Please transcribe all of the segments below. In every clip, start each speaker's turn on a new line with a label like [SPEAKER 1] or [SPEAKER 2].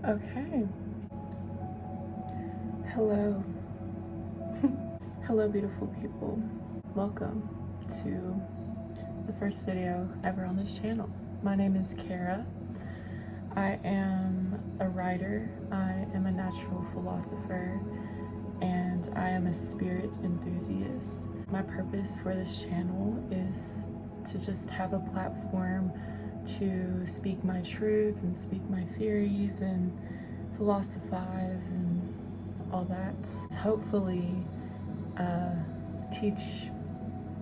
[SPEAKER 1] Okay. Hello. Hello, beautiful people. Welcome to the first video ever on this channel. My name is Kara. I am a writer, I am a natural philosopher, and I am a spirit enthusiast. My purpose for this channel is to just have a platform to speak my truth and speak my theories and philosophize and all that. Hopefully teach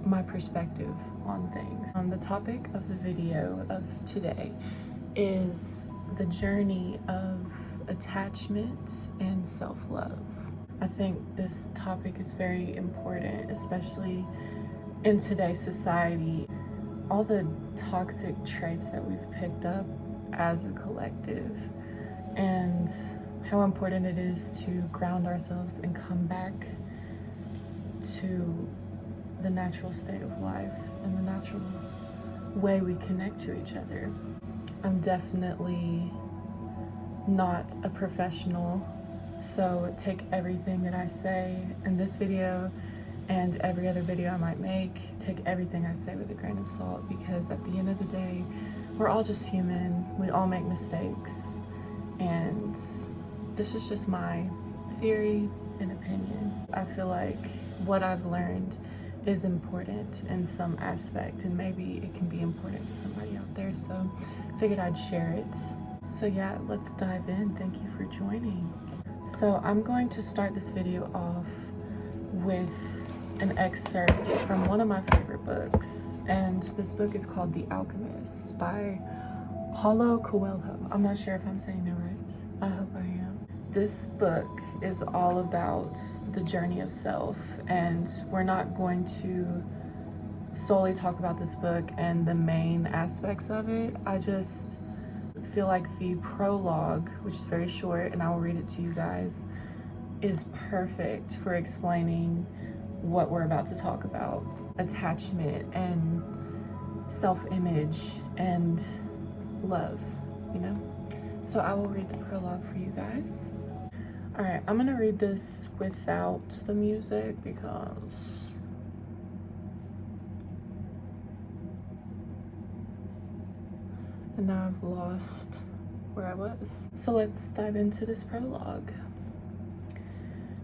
[SPEAKER 1] my perspective on things. The topic of the video of today is the journey of attachment and self-love. I think this topic is very important, especially in today's society. All the toxic traits that we've picked up as a collective, and how important it is to ground ourselves and come back to the natural state of life and the natural way we connect to each other. I'm definitely not a professional, so take everything that I say in this video and every other video I might make, take everything I say with a grain of salt, because at the end of the day, we're all just human. We all make mistakes, and this is just my theory and opinion. I feel like what I've learned is important in some aspect, and maybe it can be important to somebody out there, so I figured I'd share it. So yeah, let's dive in. Thank you for joining. So I'm going to start this video off with an excerpt from one of my favorite books, and this book is called The Alchemist by Paulo Coelho. I'm not sure if I'm saying that right. I hope I am. This book is all about the journey of self, and we're not going to solely talk about this book and the main aspects of it. I just feel like the prologue, which is very short, and I will read it to you guys, is perfect for explaining what we're about to talk about: attachment and self-image and love, you know? So I will read the prologue for you guys. All right, I'm gonna read this without the music because and now I've lost where I was. So let's dive into this prologue.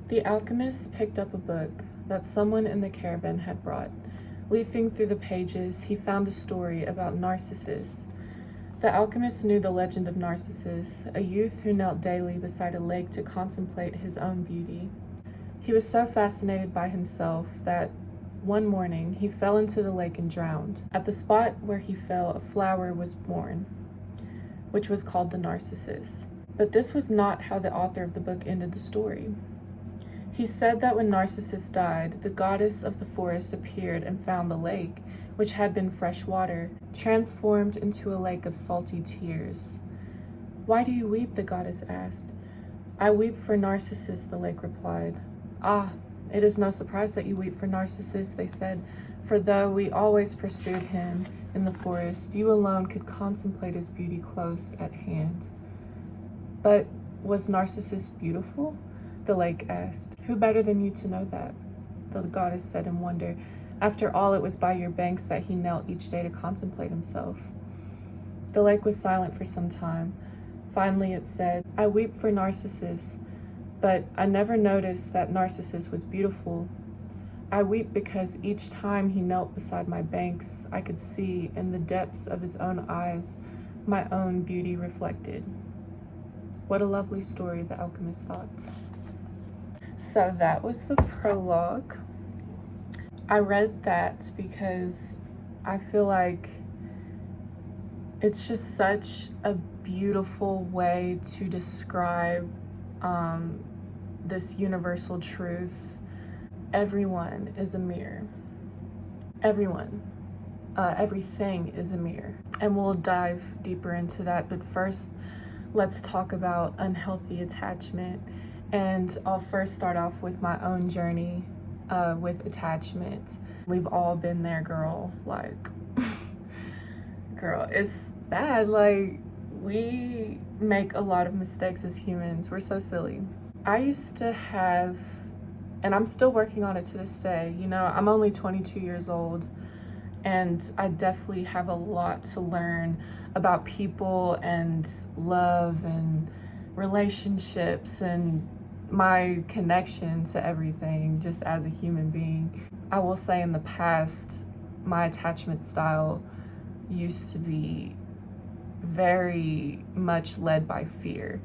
[SPEAKER 1] The alchemist picked up a book that someone in the caravan had brought. Leafing through the pages, he found a story about Narcissus. The alchemist knew the legend of Narcissus, a youth who knelt daily beside a lake to contemplate his own beauty. He was so fascinated by himself that one morning he fell into the lake and drowned. At the spot where he fell, a flower was born, which was called the Narcissus. But this was not how the author of the book ended the story. He said that when Narcissus died, the goddess of the forest appeared and found the lake, which had been fresh water, transformed into a lake of salty tears. "Why do you weep?" the goddess asked. "I weep for Narcissus," the lake replied. "Ah, it is no surprise that you weep for Narcissus," they said, "for though we always pursued him in the forest, you alone could contemplate his beauty close at hand." "But was Narcissus beautiful?" the lake asked. "Who better than you to know that?" the goddess said in wonder. "After all, it was by your banks that he knelt each day to contemplate himself." The lake was silent for some time. Finally it said, "I weep for Narcissus, but I never noticed that Narcissus was beautiful. I weep because each time he knelt beside my banks, I could see in the depths of his own eyes my own beauty reflected." What a lovely story, the alchemist thought. So that was the prologue. I read that because I feel like it's just such a beautiful way to describe this universal truth. Everyone is a mirror. Everyone. Everything is a mirror. And we'll dive deeper into that. But first, let's talk about unhealthy attachment. And I'll first start off with my own journey with attachment. We've all been there, girl. Like, girl, it's bad. Like, we make a lot of mistakes as humans. We're so silly. I used to have, and I'm still working on it to this day, you know, I'm only 22 years old, and I definitely have a lot to learn about people and love and relationships and my connection to everything just as a human being. I will say in the past, my attachment style used to be very much led by fear.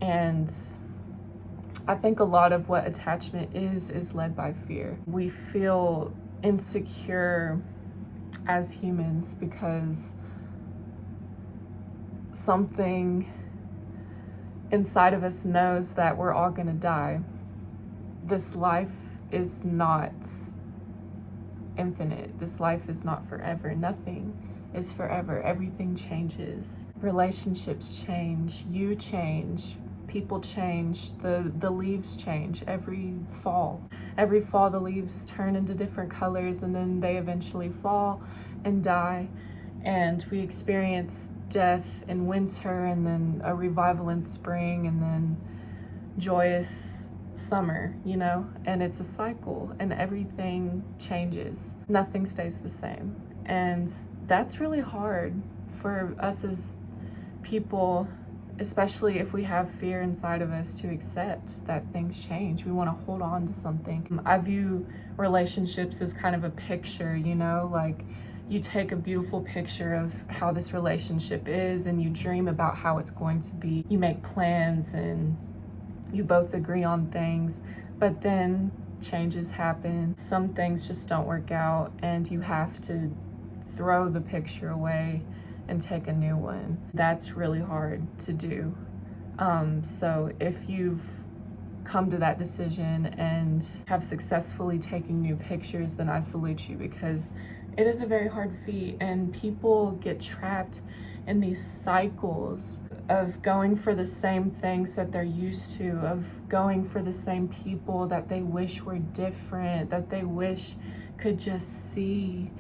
[SPEAKER 1] And I think a lot of what attachment is led by fear. We feel insecure as humans because something inside of us knows that we're all gonna die. This life is not infinite. This life is not forever. Nothing is forever. Everything changes. Relationships change. You change. People change. The leaves change every fall. Every fall the leaves turn into different colors, and then they eventually fall and die. And we experience death in winter, and then a revival in spring, and then joyous summer, you know? And it's a cycle, and everything changes. Nothing stays the same. And that's really hard for us as people, especially if we have fear inside of us, to accept that things change. We want to hold on to something. I view relationships as kind of a picture, you know, like you take a beautiful picture of how this relationship is and you dream about how it's going to be. You make plans and you both agree on things, but then changes happen. Some things just don't work out and you have to throw the picture away and take a new one. That's really hard to do. So if you've come to that decision and have successfully taken new pictures, then I salute you, because it is a very hard feat, and people get trapped in these cycles of going for the same things that they're used to, of going for the same people that they wish were different, that they wish could just see,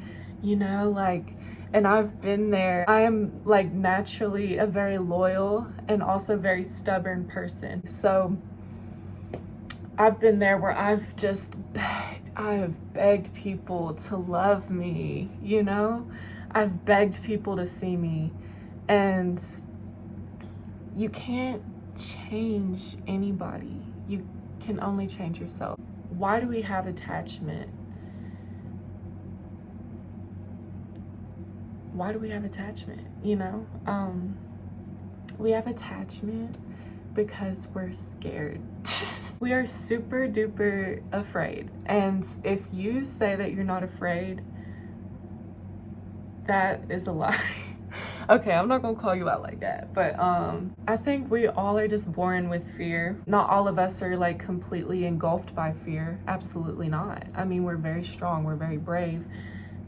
[SPEAKER 1] you know, like, and I've been there. I am like naturally a very loyal and also very stubborn person. So I've been there where I've just I have begged people to love me, you know? I've begged people to see me. And you can't change anybody. You can only change yourself. Why do we have attachment? Why do we have attachment, you know? We have attachment because we're scared. We are super duper afraid. And if you say that you're not afraid, that is a lie. Okay, I'm not gonna call you out like that, but I think we all are just born with fear. Not all of us are like completely engulfed by fear. Absolutely not. I mean, we're very strong, we're very brave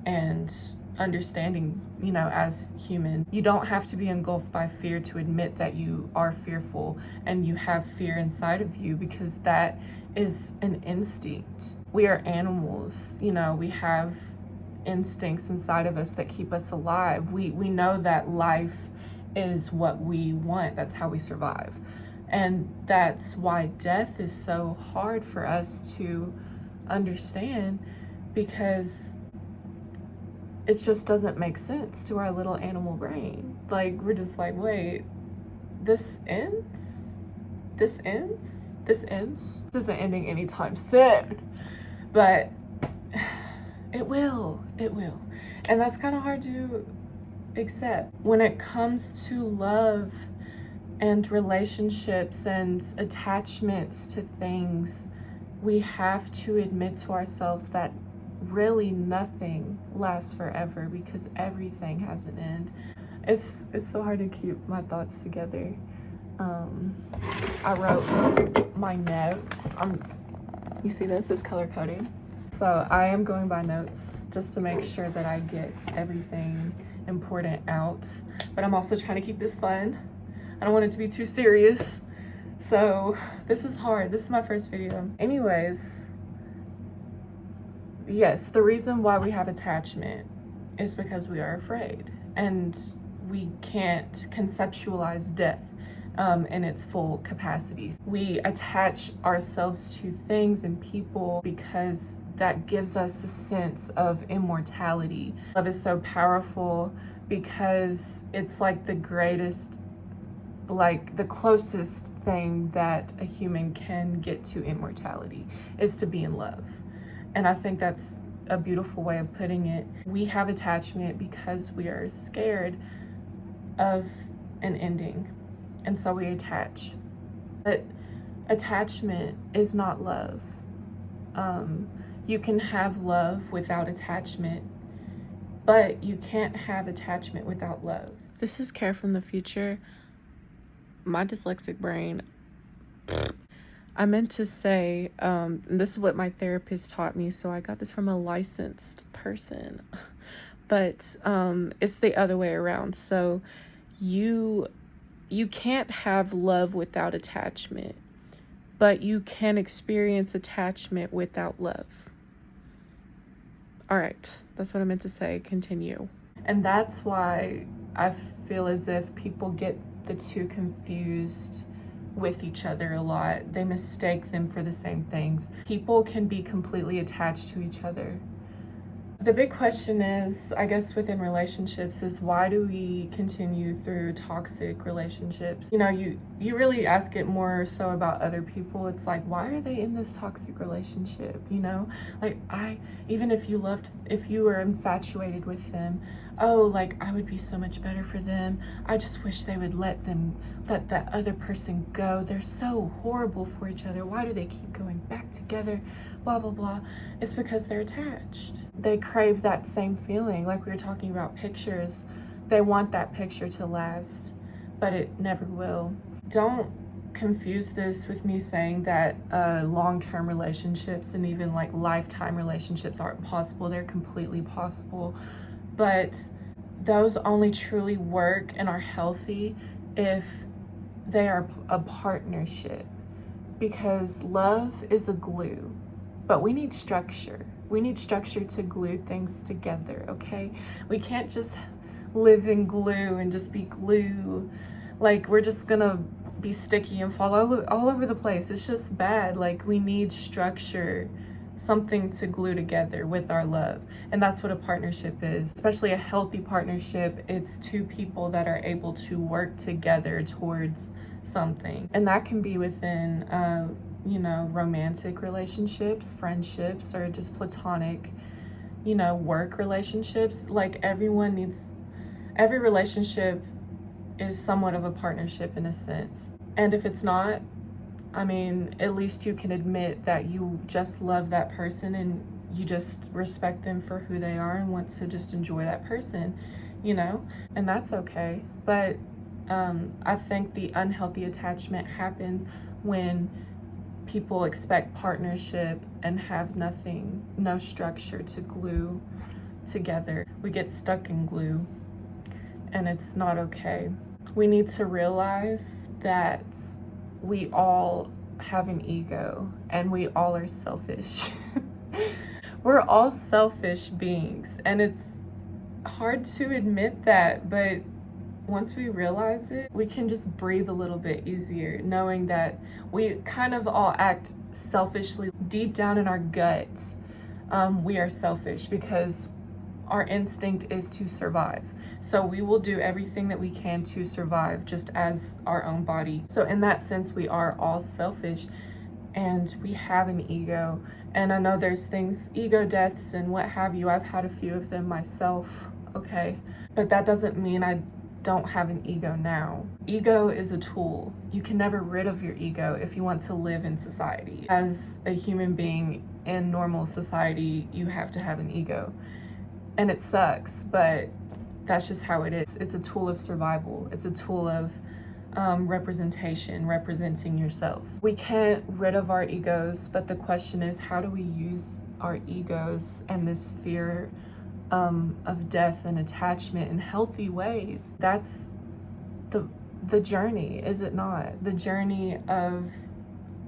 [SPEAKER 1] and understanding, you know, as humans. You don't have to be engulfed by fear to admit that you are fearful and you have fear inside of you, because that is an instinct. We are animals, you know, we have instincts inside of us that keep us alive. We know that life is what we want. That's how we survive. And that's why death is so hard for us to understand, because it just doesn't make sense to our little animal brain. Like, we're just like, wait, this ends? This ends? This ends? This isn't ending anytime soon. But it will. And that's kind of hard to accept. When it comes to love and relationships and attachments to things, we have to admit to ourselves that really nothing lasts forever, because everything has an end. It's so hard to keep my thoughts together. I wrote my notes. You see this is color coded. So I am going by notes just to make sure that I get everything important out. But I'm also trying to keep this fun. I don't want it to be too serious. So this is hard. This is my first video. Anyways, yes, the reason why we have attachment is because we are afraid. And we can't conceptualize death in its full capacities. We attach ourselves to things and people because that gives us a sense of immortality. Love is so powerful because it's like the greatest, like the closest thing that a human can get to immortality is to be in love. And I think that's a beautiful way of putting it. We have attachment because we are scared of an ending, and so we attach. But attachment is not love. You can have love without attachment, but you can't have attachment without love. This is Care from the Future. My dyslexic brain. I meant to say, and this is what my therapist taught me, so I got this from a licensed person, but it's the other way around. So you can't have love without attachment, but you can experience attachment without love. All right, that's what I meant to say. Continue. And that's why I feel as if people get the two confused with each other a lot. They mistake them for the same things. People can be completely attached to each other. The big question is, I guess, within relationships is, why do we continue through toxic relationships? You know, you really ask it more so about other people. It's like, why are they in this toxic relationship? You know, like even if you were infatuated with them, oh, like I would be so much better for them. I just wish they would let that other person go. They're so horrible for each other. Why do they keep going back together? Blah, blah, blah. It's because they're attached. They crave that same feeling, like we were talking about pictures. They want that picture to last, but it never will. Don't confuse this with me saying that long-term relationships and even like lifetime relationships aren't possible. They're completely possible, but those only truly work and are healthy if they are a partnership, because love is a glue, but we need structure. We need structure to glue things together, okay? We can't just live in glue and just be glue. Like, we're just gonna be sticky and fall all over the place. It's just bad. Like, we need structure, something to glue together with our love. And that's what a partnership is. Especially a healthy partnership, it's two people that are able to work together towards something. And that can be within romantic relationships, friendships, or just platonic, work relationships. Like, every relationship is somewhat of a partnership in a sense. And if it's not, I mean, at least you can admit that you just love that person and you just respect them for who they are and want to just enjoy that person, and that's okay. But I think the unhealthy attachment happens when people expect partnership and have no structure to glue together. We get stuck in glue, and it's not okay. We need to realize that we all have an ego and we all are selfish. We're all selfish beings, and it's hard to admit that, but once we realize it, we can just breathe a little bit easier, knowing that we kind of all act selfishly. Deep down in our guts, we are selfish because our instinct is to survive. So we will do everything that we can to survive, just as our own body. So in that sense, we are all selfish, and we have an ego. And I know there's things, ego deaths and what have you. I've had a few of them myself, okay? But that doesn't mean I don't have an ego now. Ego is a tool. You can never rid of your ego if you want to live in society. As a human being in normal society, you have to have an ego. And it sucks, but that's just how it is. It's a tool of survival. It's a tool of representation, representing yourself. We can't rid of our egos, but the question is, how do we use our egos and this fear of death and attachment in healthy ways? That's the journey, is it not? The journey of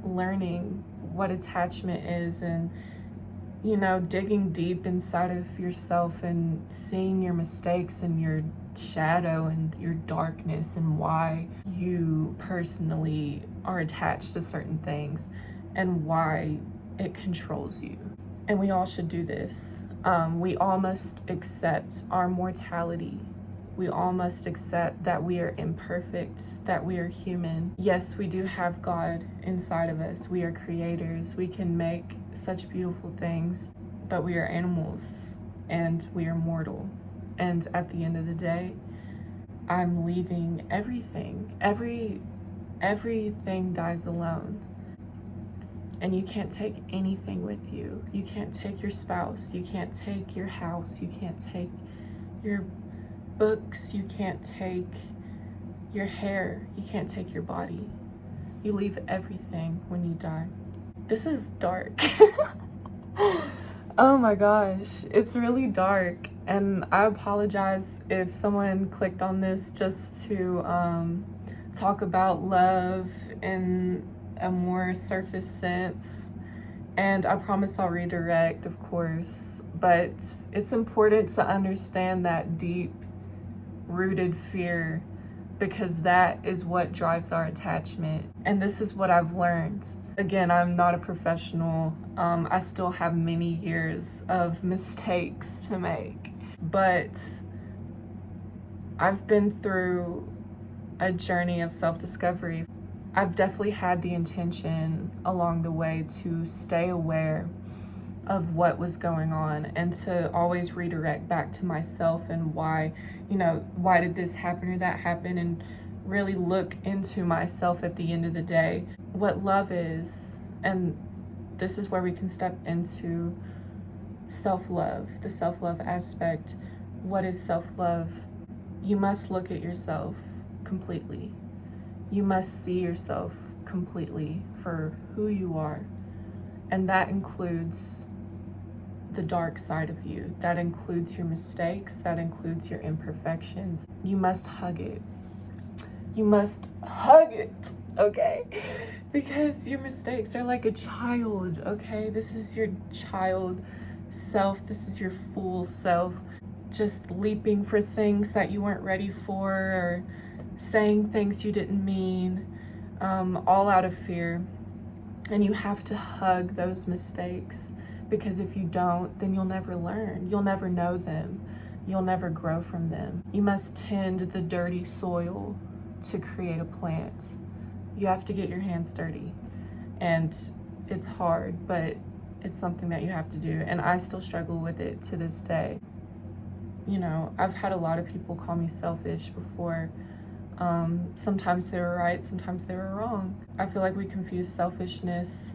[SPEAKER 1] learning what attachment is, and digging deep inside of yourself and seeing your mistakes and your shadow and your darkness and why you personally are attached to certain things and why it controls you. And we all should do this. We all must accept our mortality. We all must accept that we are imperfect, that we are human. Yes, we do have God inside of us. We are creators. We can make such beautiful things, but we are animals and we are mortal. And at the end of the day, I'm leaving everything. Everything dies alone. And you can't take anything with you. You can't take your spouse. You can't take your house. You can't take your books. You can't take your hair. You can't take your body. You leave everything when you die. This is dark. Oh my gosh, it's really dark. And I apologize if someone clicked on this just to talk about love in a more surface sense. And I promise I'll redirect, of course. But it's important to understand that deep rooted fear, because that is what drives our attachment. And this is what I've learned. Again, I'm not a professional. I still have many years of mistakes to make. But I've been through a journey of self-discovery. I've definitely had the intention along the way to stay aware of what was going on and to always redirect back to myself and why did this happen or that happen, and really look into myself at the end of the day, what love is. And this is where we can step into self-love, the self-love aspect. What is self-love? You must look at yourself completely. You must see yourself completely for who you are. And that includes the dark side of you. That includes your mistakes. That includes your imperfections. You must hug it. You must hug it, okay? Because your mistakes are like a child, okay? This is your child self. This is your fool self, just leaping for things that you weren't ready for, or saying things you didn't mean, all out of fear. And you have to hug those mistakes, because if you don't, then you'll never learn. You'll never know them. You'll never grow from them. You must tend the dirty soil to create a plant. You have to get your hands dirty. And it's hard, but it's something that you have to do. And I still struggle with it to this day. I've had a lot of people call me selfish before. Sometimes they were right, sometimes they were wrong. I feel like we confuse selfishness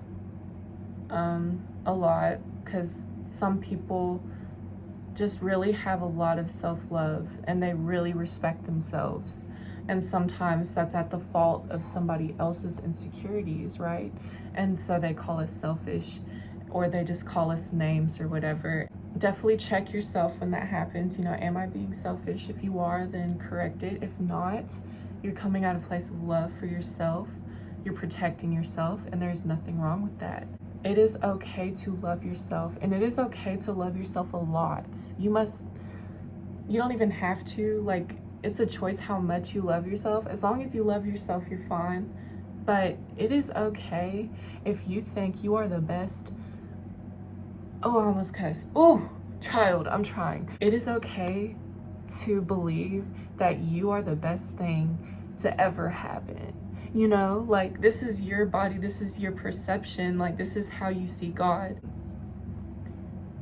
[SPEAKER 1] a lot, because some people just really have a lot of self-love and they really respect themselves. And sometimes that's at the fault of somebody else's insecurities, right? And so they call us selfish, or they just call us names or whatever. Definitely check yourself when that happens. Am I being selfish? If you are, then correct it. If not, you're coming out of a place of love for yourself. You're protecting yourself, and there's nothing wrong with that. It is okay to love yourself, and it is okay to love yourself a lot. You don't even have to, it's a choice how much you love yourself. As long as you love yourself, you're fine. But it is okay if you think you are the best. Oh, I almost cussed. Oh, child, I'm trying. It is okay to believe that you are the best thing to ever happen. This is your body, this is your perception, this is how you see God.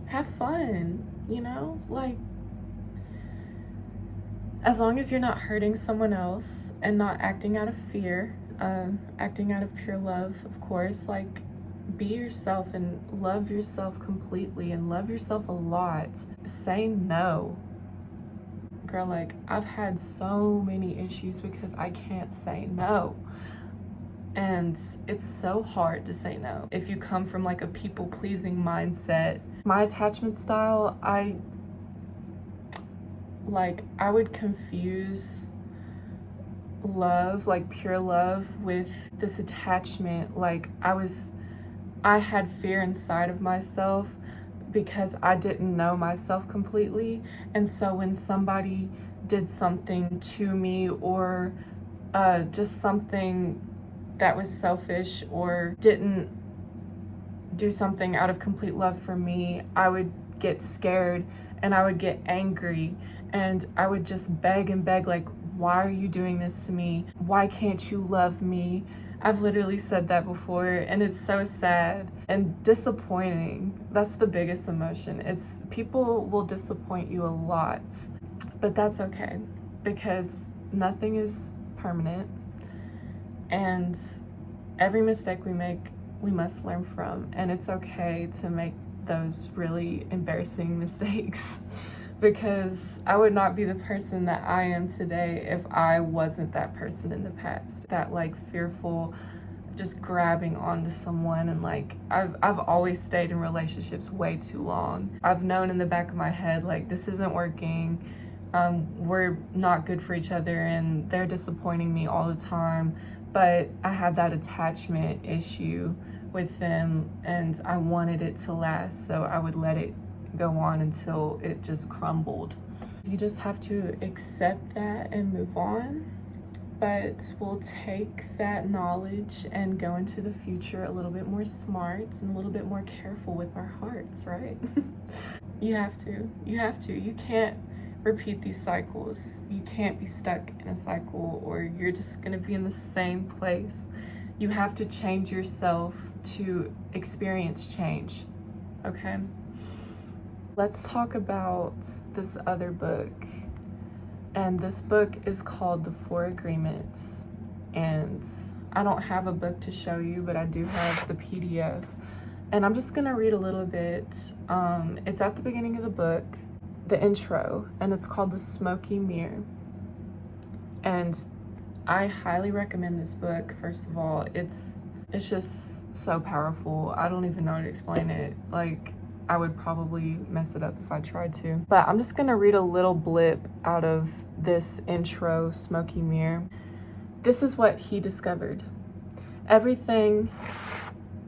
[SPEAKER 1] Have fun, as long as you're not hurting someone else and not acting out of fear, acting out of pure love, of course, be yourself and love yourself completely and love yourself a lot. Say no. Girl, I've had so many issues because I can't say no. And it's so hard to say no if you come from a people-pleasing mindset. My attachment style, I would confuse love, pure love, with this attachment. I had fear inside of myself because I didn't know myself completely. And so when somebody did something to me, or just something that was selfish, or didn't do something out of complete love for me, I would get scared and I would get angry and I would just beg and beg, like, why are you doing this to me? Why can't you love me? I've literally said that before, and it's so sad and disappointing. That's the biggest emotion. It's people will disappoint you a lot, but that's okay, because nothing is permanent, and every mistake we make, we must learn from, and it's okay to make those really embarrassing mistakes. Because I would not be the person that I am today if I wasn't that person in the past. That like fearful, just grabbing onto someone, and like I've always stayed in relationships way too long. I've known in the back of my head, like, this isn't working. We're not good for each other, and they're disappointing me all the time. But I had that attachment issue with them, and I wanted it to last, so I would let it go on until it just crumbled. You just have to accept that and move on. But we'll take that knowledge and go into the future a little bit more smart and a little bit more careful with our hearts, right? You have to. You can't repeat these cycles. You can't be stuck in a cycle, or you're just gonna be in the same place. You have to change yourself to experience change, okay? Let's talk about this other book. And this book is called The Four Agreements. And I don't have a book to show you, but I do have the PDF. And I'm just gonna read a little bit. It's at the beginning of the book, the intro, and it's called The Smoky Mirror. And I highly recommend this book. First of all, it's just so powerful. I don't even know how to explain it. Like, I would probably mess it up if I tried to. But I'm just gonna read a little blip out of this intro, Smoky Mirror. This is what he discovered. Everything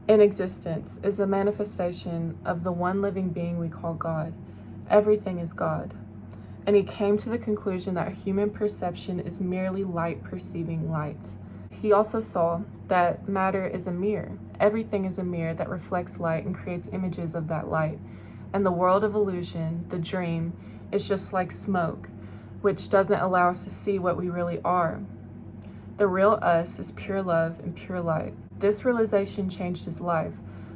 [SPEAKER 1] in existence is a manifestation of the one living being we call God. Everything is God. And he came to the conclusion that human perception is merely light perceiving light. He also saw that matter is a mirror. Everything is a mirror that reflects light and creates images of that light. And the world of illusion, the dream, is just like smoke, which doesn't allow us to see what we really are. The real us is pure love and pure light. This realization changed his life.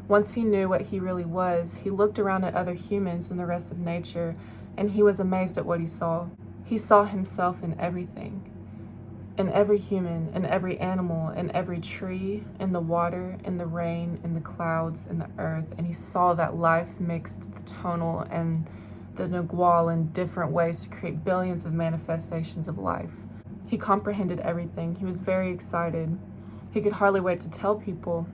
[SPEAKER 1] Once he knew what he really was, he looked around at other humans and the rest of nature, and he was amazed at what he saw. He saw himself in everything. In every human, in every animal, in every tree, in the water, in the rain, in the clouds, in the earth. And he saw that life mixed the tonal and the nagual in different ways to create billions of manifestations of life. He comprehended everything. He was very excited. He could hardly wait to tell people.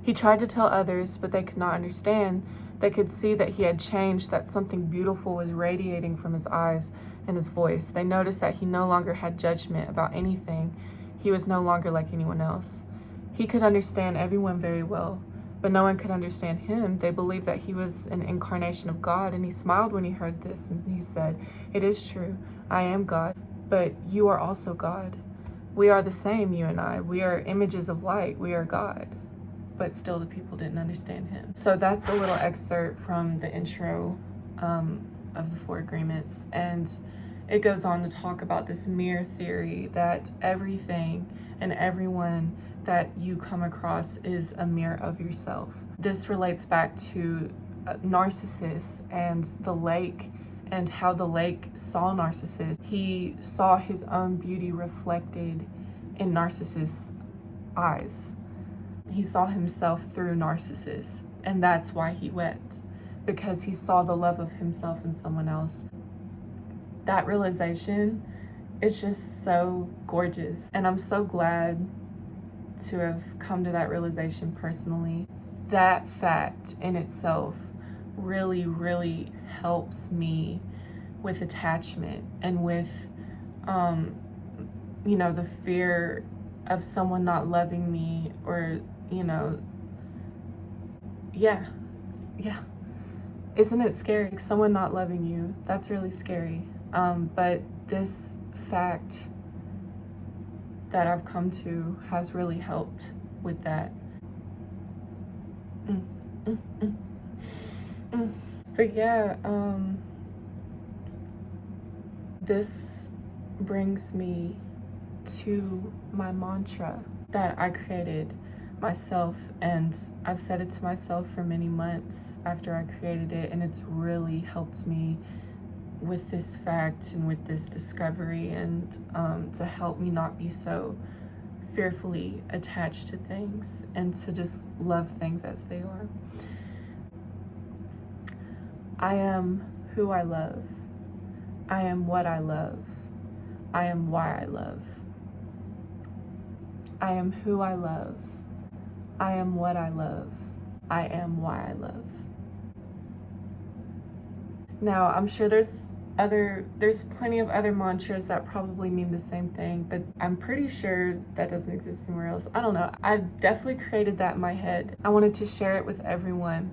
[SPEAKER 1] He tried to tell others, but they could not understand. They could see that he had changed, that something beautiful was radiating from his eyes and his voice. They noticed that he no longer had judgment about anything. He was no longer like anyone else. He could understand everyone very well, but no one could understand him. They believed that he was an incarnation of God, and he smiled when he heard this, and he said, "It is true, I am God, but you are also God. We are the same, you and I. We are images of light. We are God." But still the people didn't understand him. So that's a little excerpt from the intro of the Four Agreements. And it goes on to talk about this mirror theory, that everything and everyone that you come across is a mirror of yourself. This relates back to Narcissus and the lake, and how the lake saw Narcissus. He saw his own beauty reflected in Narcissus' eyes. He saw himself through Narcissus, and that's why he wept, because he saw the love of himself in someone else. That realization is just so gorgeous, and I'm so glad to have come to that realization personally. That fact in itself really, really helps me with attachment and with, the fear of someone not loving me, or, yeah. Isn't it scary? Someone not loving you, that's really scary. But this fact that I've come to has really helped with that. But yeah, this brings me to my mantra that I created myself, and I've said it to myself for many months after I created it, and it's really helped me with this fact and with this discovery, and to help me not be so fearfully attached to things and to just love things as they are. I am who I love. I am what I love. I am why I love. I am who I love. I am what I love. I am why I love. Now, I'm sure there's plenty of other mantras that probably mean the same thing, but I'm pretty sure that doesn't exist anywhere else. I don't know. I've definitely created that in my head. I wanted to share it with everyone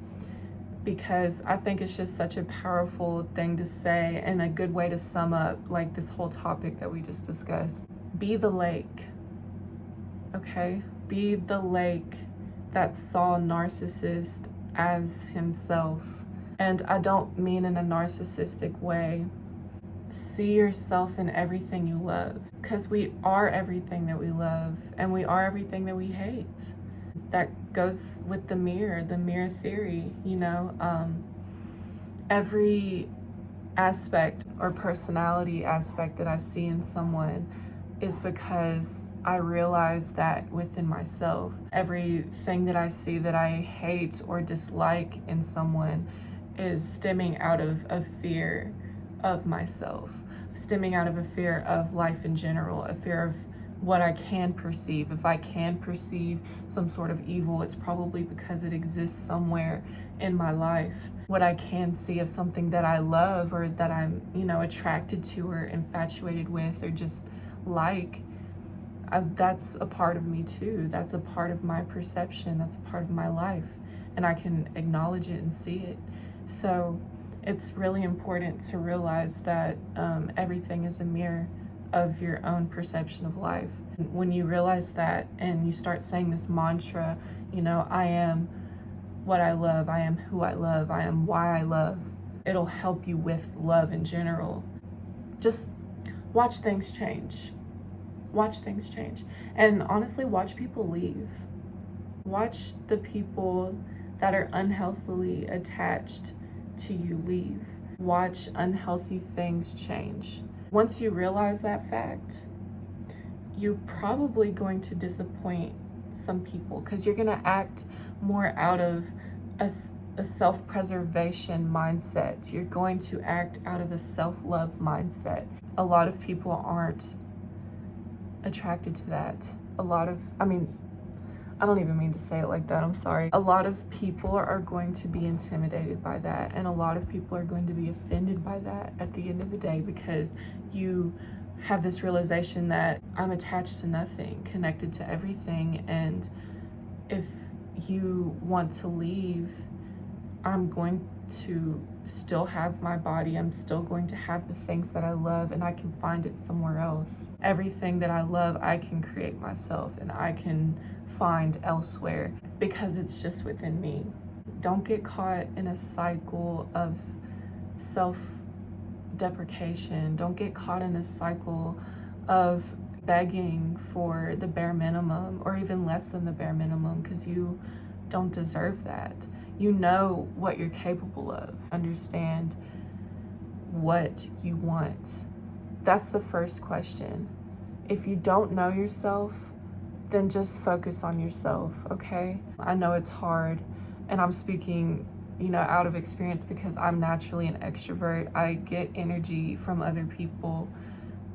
[SPEAKER 1] because I think it's just such a powerful thing to say and a good way to sum up like this whole topic that we just discussed. Be the lake, okay? Be the lake that saw Narcissist as himself. And I don't mean in a narcissistic way. See yourself in everything you love, because we are everything that we love, and we are everything that we hate. That goes with the mirror theory, you know. Every aspect or personality aspect that I see in someone is because I realize that within myself. Everything that I see that I hate or dislike in someone is stemming out of a fear of myself, stemming out of a fear of life in general, a fear of what I can perceive. If I can perceive some sort of evil, it's probably because it exists somewhere in my life. What I can see of something that I love or that I'm, you know, attracted to or infatuated with or just like, that's a part of me too. That's a part of my perception. That's a part of my life. And I can acknowledge it and see it. So it's really important to realize that everything is a mirror of your own perception of life. When you realize that and you start saying this mantra, you know, I am what I love, I am who I love, I am why I love, it'll help you with love in general. Just watch things change. Watch things change. And honestly, watch people leave. Watch the people that are unhealthily attached to you leave. Watch unhealthy things change. Once you realize that fact, you're probably going to disappoint some people because you're going to act more out of a self-preservation mindset. You're going to act out of a self-love mindset. A lot of people aren't attracted to that. I don't even mean to say it like that, I'm sorry. A lot of people are going to be intimidated by that, and a lot of people are going to be offended by that at the end of the day, because you have this realization that I'm attached to nothing, connected to everything, and if you want to leave, I'm going to still have my body, I'm still going to have the things that I love, and I can find it somewhere else. Everything that I love, I can create myself, and I can find elsewhere because it's just within me. Don't get caught in a cycle of self-deprecation. Don't get caught in a cycle of begging for the bare minimum or even less than the bare minimum, because you don't deserve that. You know what you're capable of. Understand what you want. That's the first question. If you don't know yourself, then just focus on yourself, okay? I know it's hard, and I'm speaking, you know, out of experience because I'm naturally an extrovert. I get energy from other people,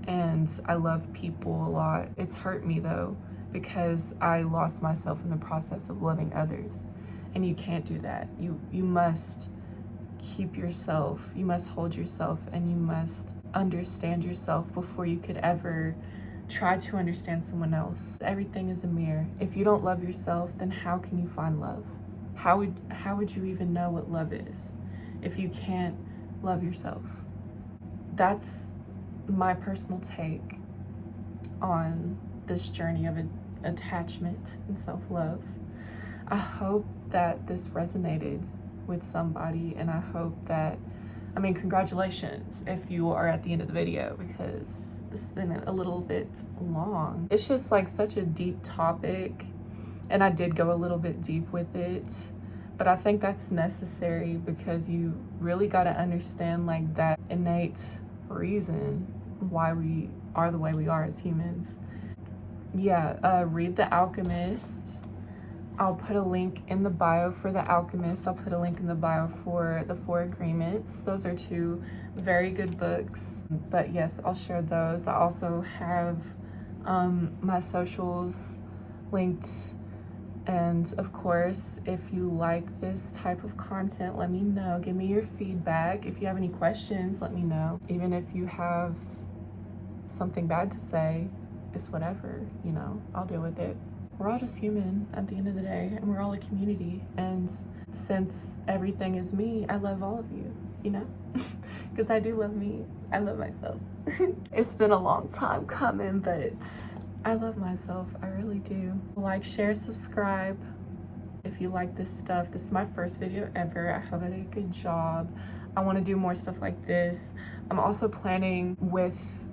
[SPEAKER 1] and I love people a lot. It's hurt me though, because I lost myself in the process of loving others. And you can't do that. You must keep yourself, you must hold yourself, and you must understand yourself before you could ever try to understand someone else. Everything is a mirror. If you don't love yourself, then how can you find love? How would you even know what love is if you can't love yourself? That's my personal take on this journey of attachment and self-love. I hope that this resonated with somebody, and I hope that, I mean, congratulations if you are at the end of the video, because this has been a little bit long. It's just like such a deep topic, and I did go a little bit deep with it, but I think that's necessary because you really got to understand like that innate reason why we are the way we are as humans. Yeah, read The Alchemist. I'll put a link in the bio for The Alchemist. I'll put a link in the bio for The Four Agreements. Those are two very good books. But yes, I'll share those. I also have my socials linked. And of course, if you like this type of content, let me know. Give me your feedback. If you have any questions, let me know. Even if you have something bad to say, it's whatever, you know, I'll deal with it. We're all just human at the end of the day, and we're all a community. And since everything is me, I love all of you, you know? Because I do love me. I love myself. It's been a long time coming, but I love myself. I really do. Like, share, subscribe if you like this stuff. This is my first video ever. I hope I did a good job. I want to do more stuff like this. I'm also planning with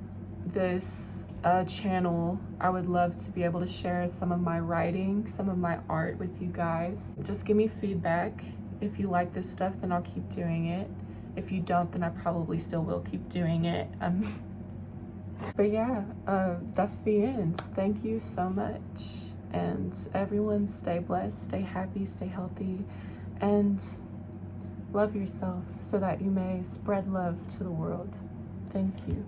[SPEAKER 1] this channel, I would love to be able to share some of my writing, some of my art with you guys. Just give me feedback. If you like this stuff, then I'll keep doing it. If you don't, then I probably still will keep doing it. But yeah, that's the end. Thank you so much. And everyone, stay blessed, stay happy, stay healthy, and love yourself so that you may spread love to the world. Thank you.